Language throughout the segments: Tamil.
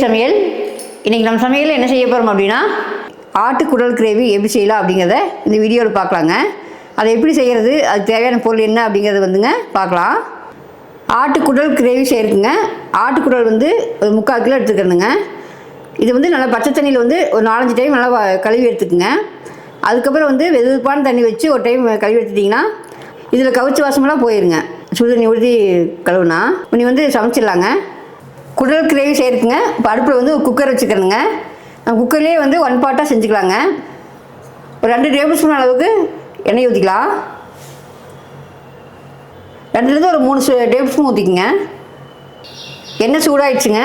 சமையல். இன்றைக்கி நம்ம சமையலில் என்ன செய்ய போகிறோம் அப்படின்னா, ஆட்டுக்குடல் கிரேவி எப்படி செய்யலாம் அப்படிங்கிறத இந்த வீடியோவில் பார்க்கலாங்க. அதை எப்படி செய்கிறது, அதுக்கு தேவையான பொருள் என்ன அப்படிங்கிறது வந்துங்க பார்க்கலாம். ஆட்டுக்குடல் கிரேவி செய்யறதுக்குங்க, ஆட்டுக்குடல் வந்து ஒரு 3/4 கிலோ எடுத்துக்கிறதுங்க. இது வந்து நல்லா பச்சை தண்ணியில் வந்து ஒரு 4-5 டைம் நல்லா கழுவி எடுத்துக்குங்க. அதுக்கப்புறம் வந்து வெதுப்பான தண்ணி வச்சு ஒரு டைம் கழுவி எடுத்துட்டிங்கன்னா இதில் கவுச்சி வாசமெல்லாம் போயிருங்க. சுடுதண்ணி ஊற்றி கழுவுனா நீ வந்து சமைச்சிடலாங்க. குடல் கிரேவி செய்யறதுக்குங்க, இப்போ அடுப்பில் வந்து ஒரு குக்கர் வச்சுக்கிறேங்க. குக்கர்லேயே வந்து 1 பார்ட்டாக செஞ்சுக்கலாங்க. ஒரு 2 டேபிள் ஸ்பூன் அளவுக்கு எண்ணெய் ஊற்றிக்கலாம். 2லேருந்து ஒரு 3 டேபிள் ஸ்பூன் ஊற்றிக்குங்க. எண்ணெய் சூடாகிடுச்சுங்க.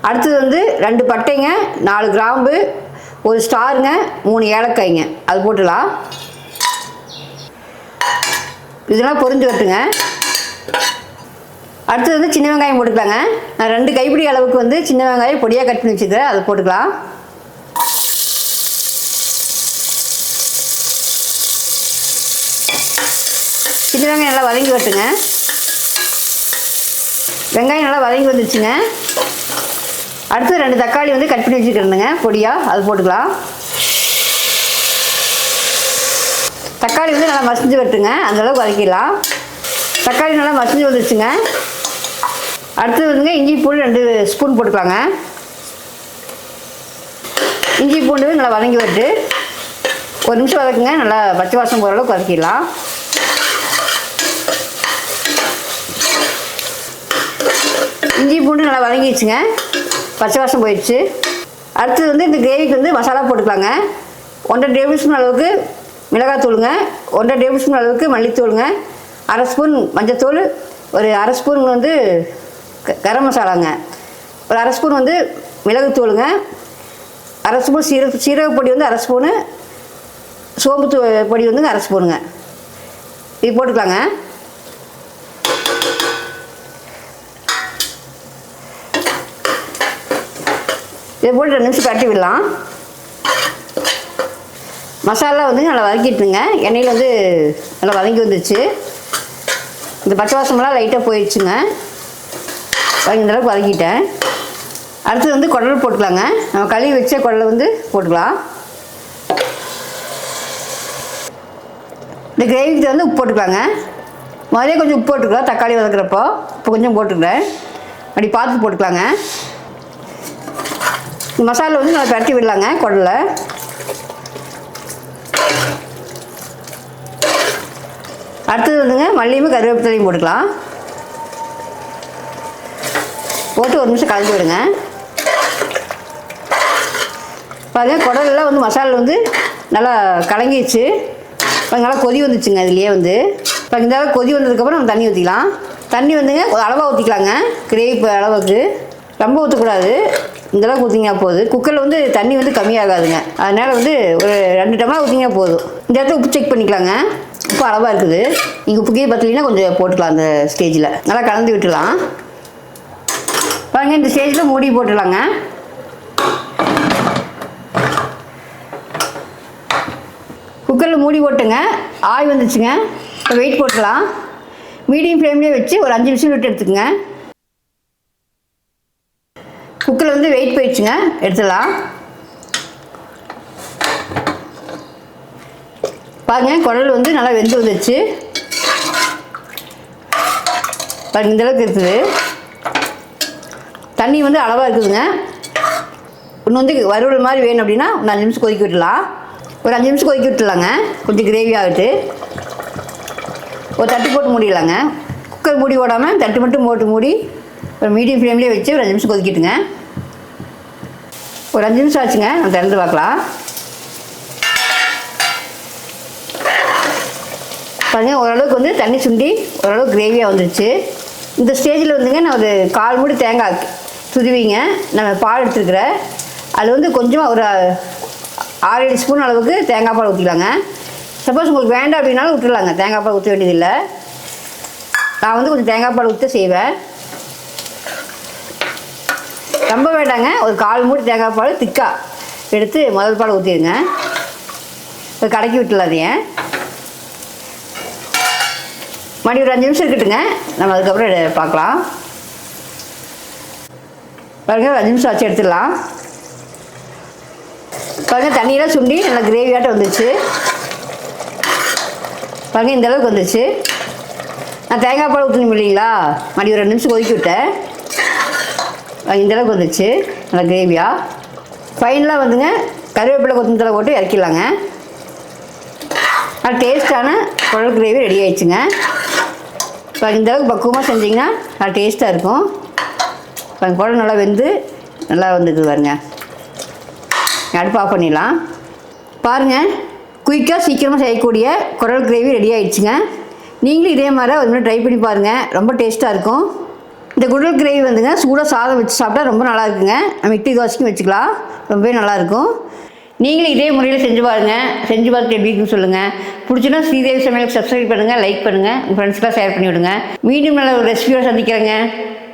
அடுத்தது வந்து 2 பட்டைங்க, 4 கிராம்பு, 1 ஸ்டாருங்க, 3 ஏலக்காய்ங்க, அது போட்டுடலாம். இதெல்லாம் பொரிஞ்சு வரட்டுங்க. அடுத்தது வந்து சின்ன வெங்காயம் போட்டுக்கலாங்க. நான் 2 கைப்பிடி அளவுக்கு வந்து சின்ன வெங்காயம் பொடியாக கட் பண்ணி வச்சுக்கிறேன், அதை போட்டுக்கலாம். சின்ன வெங்காயம் நல்லா வதங்கி வரட்டுங்க. வெங்காயம் நல்லா வதங்கி வந்துடுச்சுங்க. அடுத்து 2 தக்காளி வந்து கட் பண்ணி வச்சுக்கிறேனுங்க பொடியாக, அது போட்டுக்கலாம். தக்காளி வந்து நல்லா மசிஞ்சு வரட்டுங்க, அந்தளவுக்கு வதக்கிடலாம். தக்காளி நல்லா மசிஞ்சு வந்துடுச்சுங்க. அடுத்தது வந்துங்க இஞ்சி பூண்டு 2 ஸ்பூன் போட்டுக்கலாங்க. இஞ்சி பூண்டு நல்லா வதங்கி வரட்டு, 1 நிமிஷம் வதக்குங்க. நல்லா பச்சை வாசம் போகிற அளவுக்கு வதக்கிடலாம். இஞ்சி பூண்டு நல்லா வதங்கிடுச்சுங்க, பச்சை வாசம் போயிடுச்சு. அடுத்தது வந்து இந்த கிரேவிக்கு வந்து மசாலா போட்டுக்கலாங்க. 1.5 டேபிள் ஸ்பூன் அளவுக்கு மிளகாத்தூளுங்க, 1.5 டேபிள் ஸ்பூன் அளவுக்கு மல்லித்தூளுங்க, 1/2 ஸ்பூன் மஞ்சத்தூள், ஒரு 1/2 ஸ்பூன் வந்து கரம் மசாலாங்க, ஒரு 1/2 ஸ்பூன் வந்து மிளகுத்தூளுங்க, 1/2 ஸ்பூன் சீரகப்பொடி வந்து 1/2 ஸ்பூனு, சோம்பு பொடி வந்து 1/2 ஸ்பூனுங்க, இது போட்டுக்கலாங்க. இதை போட்டு 2 நிமிஷம் பரட்டி விடலாம். மசாலா வந்து நல்லா வதக்கிட்டுங்க. எண்ணெயில் வந்து நல்லா வதங்கி வந்துடுச்சு. இந்த பச்சை வாசமெல்லாம் லைட்டாக போயிடுச்சுங்க. இந்தளவுக்கு வதக்கிட்டேன். அடுத்தது வந்து குடல் போட்டுக்கலாங்க. நம்ம கழுவி வச்ச குடலை வந்து போட்டுக்கலாம். இந்த கிரேவிக்கு வந்து உப்பு போட்டுக்கலாங்க. முதலே கொஞ்சம் உப்பு போட்டுக்கலாம், தக்காளி வதக்குறப்போ இப்போ கொஞ்சம் போட்டுக்கிறேன். அப்படி பார்த்து போட்டுக்கலாங்க. மசாலா வந்து நல்லா பரட்டி விடலாங்க குடலை. அடுத்தது வந்துங்க மல்லியும் கருவேப்பிலையும் போட்டுக்கலாம். போட்டு 1 நிமிஷம் கலந்து விடுங்க. பாருங்கள், குடலெல்லாம் வந்து மசாலா வந்து நல்லா கலங்கிடுச்சு. நல்லா கொதி வந்துச்சுங்க. இதுலேயே வந்து இப்போ இந்த அளவுக்கு கொதி வந்ததுக்கப்புறம் நம்ம தண்ணி ஊற்றிக்கலாம். தண்ணி வந்துங்க ஒரு அளவாக ஊற்றிக்கலாங்க. கிரேவி அளவுக்கு ரொம்ப ஊற்றக்கூடாது, இந்தளவுக்கு ஊற்றிங்கன்னா போதும். குக்கரில் வந்து தண்ணி வந்து கம்மியாகாதுங்க. அதனால் வந்து ஒரு 2 டம்ளர் ஊற்றிங்கன்னா போதும். இந்த இடத்துல உப்பு செக் பண்ணிக்கலாங்க. உப்பு அளவாக இருக்குது. நீங்கள் உப்புக்கே பத்தலைன்னா கொஞ்சம் போட்டுக்கலாம். அந்த ஸ்டேஜில் நல்லா கலந்து விட்டுலாம். பாருங்கள், இந்த ஸ்டேஜில் மூடி போட்டுடலாங்க. குக்கரில் மூடி போட்டுங்க. ஆய் வந்துச்சுங்க. இப்போ வெயிட் போட்டுக்கலாம். மீடியம் ஃப்ளேம்லேயே வச்சு ஒரு 5 நிமிஷம் விட்டு எடுத்துக்கங்க. குக்கரில் வந்து வெயிட் போயிடுச்சுங்க, எடுத்துடலாம். பாருங்கள், குடல் வந்து நல்லா வெந்து வந்துடுச்சு. பாருங்கள், இந்தளவுக்கு இருக்குது. தண்ணி வந்து அளவாக இருக்குதுங்க. இன்னும் வந்து வறுவல் மாதிரி வேணும் அப்படின்னா ஒரு 5 நிமிஷம் கொதிக்க விட்டுலாம். ஒரு 5 நிமிஷம் கொதிக்க விட்டுலாங்க. கொஞ்சம் கிரேவி ஆகிட்டு ஒரு தட்டு போட்டு மூடிடலாங்க. குக்கர் மூடி போடாமல் தட்டு மட்டும் போட்டு மூடி ஒரு மீடியம் ஃப்ளேம்லேயே வச்சு ஒரு 5 நிமிஷம் கொதிக்கிட்டுங்க. ஒரு 5 நிமிஷம் ஆச்சுங்க. நம்ம திறந்து பார்க்கலாம். பாருங்கள், ஓரளவுக்கு வந்து தண்ணி சுண்டி ஓரளவுக்கு கிரேவியாக வந்துடுச்சு. இந்த ஸ்டேஜில் வந்துங்க நான் ஒரு 1/4 மூடி தேங்காய் துருவிங்க. நம்ம பால் எடுத்துருக்கிறேன். அது வந்து கொஞ்சமாக ஒரு 6-7 ஸ்பூன் அளவுக்கு தேங்காய் பால் ஊற்றிக்கலாங்க. சப்போஸ் உங்களுக்கு வேண்டாம் அப்படின்னாலும் விட்டுடலாங்க. தேங்காய் பால் ஊற்ற வேண்டியதில்லை. நான் வந்து கொஞ்சம் தேங்காய் பால் ஊற்ற செய்வேன். ரொம்ப வேண்டாங்க. ஒரு 1/4 மூடி தேங்காய் பால் திக்காக எடுத்து முதல் பால் ஊற்றிடுங்க. இப்போ கலக்கி விட்டுலாதீங்க. மறுபடியும் ஒரு 5 நிமிஷம் இருக்கட்டுங்க. நம்ம அதுக்கப்புறம் பார்க்கலாம். பாருங்கள் 5 நிமிஷம் ஆச்சு, எடுத்துடலாம். பாருங்கள் தண்ணியெல்லாம் சுண்டி நல்லா கிரேவியாட்டம் வந்துச்சு. பாருங்கள் இந்த அளவுக்கு வந்துச்சு. நான் தேங்காய் பால் ஊற்றணும் இல்லைங்களா, மறுபடியும் ஒரு 2 நிமிஷம் கொதிக்க விட்டேன். இந்த அளவுக்கு வந்துச்சு நல்லா கிரேவியாக. ஃபைனலாக வந்துங்க கருவேப்பிலை கொத்தமல்லி போட்டு இறக்கிடலாங்க. நல்லா டேஸ்ட்டான குடல் கிரேவி ரெடி ஆயிடுச்சுங்க. இப்போ இந்த அளவுக்கு பக்குவமாக செஞ்சிங்கன்னா நல்லா டேஸ்ட்டாக இருக்கும். இப்போ குடல் நல்லா வெந்து நல்லா வந்துது பாருங்க. அடுப்பு ஆஃப் பண்ணிடலாம். பாருங்கள் குயிக்காக சீக்கிரமாக செய்யக்கூடிய குடல் கிரேவி ரெடி ஆகிடுச்சுங்க. நீங்களும் இதே மாதிரி ஒரு முறை ட்ரை பண்ணி பாருங்கள், ரொம்ப டேஸ்ட்டாக இருக்கும். இந்த குடல் கிரேவி வந்துங்க சூடாக சாதம் வச்சு சாப்பிட்டா ரொம்ப நல்லா இருக்குங்க. நம்ம இட்லி தோசைக்கும் வச்சுக்கலாம், ரொம்பவே நல்லாயிருக்கும். நீங்களும் இதே முறையில் செஞ்சு பாருங்கள். செஞ்சு பார்த்துட்டு எப்படி இருக்குன்னு சொல்லுங்கள். பிடிச்சுன்னா ஸ்ரீதேவி சமையலுக்கு சப்ஸ்கிரைப் பண்ணுங்கள், லைக் பண்ணுங்கள், உங்கள் ஃப்ரெண்ட்ஸ்க்கெலாம் ஷேர் பண்ணி விடுங்க. மீண்டும் நல்ல ஒரு ரெசிபியோடு சந்திக்கிறேங்க.